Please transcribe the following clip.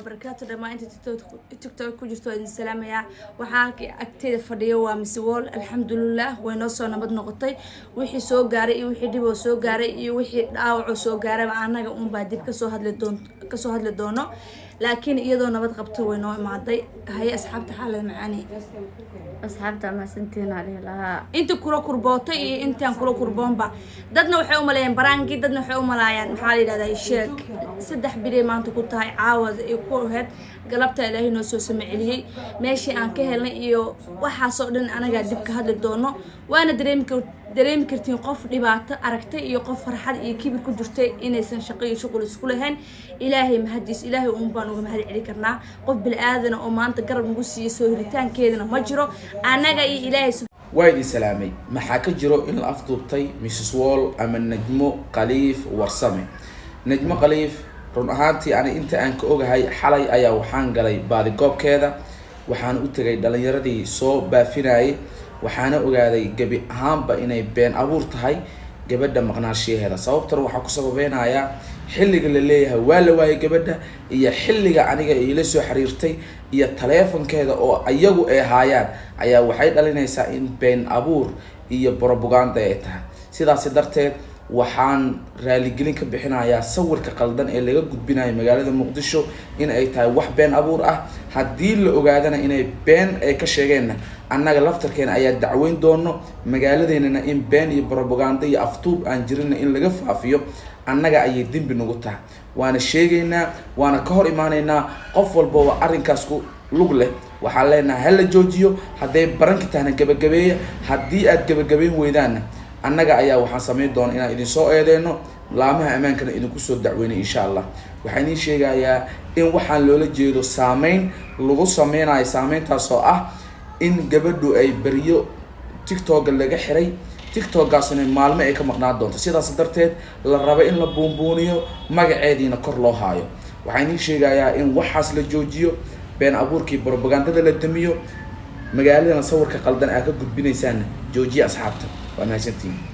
وبركاته دما انت تيك توك ku jirto idin salaamaya waxaan agteeda fadhiyo waa Miss Wall alxamdulillah way noo soo nabad noqotay wixii soo gaaray iyo wixii dib oo soo gaaray iyo wixii dhaawac soo gaaray anaga uun baa dib ka soo hadli doono laakiin iyadoo nabad qabto way noo imaaday hay asxaabta xaalad macaani asxaabta ma santeen عليها inta kula kurbootay iyo intaan kula kurboonba dadna waxay u maleeyeen baraangi dadna waxay u maleeyaan maxaa la yiraahdaa sheek saddex biri maanta ku tahay caawad ay ku heed galabta ilaahay noo soo sameeyay meeshii aan ka helnay iyo waxa soo dhan anaga dib ka hadli doono waana dareemi kartiin qof dhibaato aragtay iyo qof farxad iyo kibir ku jirtay inaysan shaqo iyo shaqo isku lahayn ilaahay mahadiis ilaahay uun baan uga mahad celin karnaa qof bil aadan oo maanta garab nagu siiyay soo hiritaankeedana ma jiro anaga iyo ilaahay وايدي سلامي محاكا جرو إن الأفضوبتي ميسيس وول أما النجمو قليف ورسامي نجمو قليف رون أهانتي أنا إنت أنك أوغهاي حالي أيا وحان قلي بادي قوب كيدا وحان أوتغي دالنيردي سو بافيناي وحان أوغادي قبي أهانبا إناي بين أبورتهاي قبدا مغناشي هذا صوبتر وحاكو سببين آيا حلقة اللي ليها والا واي قبدا إيا حلقة أنيقا إيلسو حريرتي iyo taleefankeeda oo ayagu ay haayaan ayaa waxay dhalinaysaa in been abuur iyo propaganda ay tahay sidaas darteed waxaan raaligelin ka bixinayaa sawirka qaldan ee laga gudbinayo magaalada Muqdisho in ay tahay wax been abuur ah hadii la ogaadana inay been ay ka sheegeen annaga laftarkeena ayaa dacweyn doono magaaladeena in been iyo propaganda iyo aftuub aan jirin in laga faafiyo annaga ayay dambi nagu tahay waana sheegaynaa waana ka hor imaanaynaa qof walba oo arrinkaas ku lug leh waxa leenahay hal la joojiyo haday baranka tahna gabagabeeya hadii aad gabagabeyn weydaan annaga ayaa waxaan sameyn doonaa inaan idin soo eedeeno laamaha amaankana idinku soo dacweyno insha Allah waxaan idin sheegayaa in waxaan loola jeedo saameyn lagu sameynayo saameyntaas oo ah in gabadhu ay bariyo TikTok laga xiray TikTok gaasna maalmo ay ka maqnaa doonto sidaas darteed la rabo in la buunbuuniyo magaceediina kor loo haayo waxaan idin sheegayaa in waxaas la joojiyo been abuurkii propagandada la damiyo magaalada sawirka qaldan aad ka gudbinaysaan joojiya asxaabta waa mahadsantiin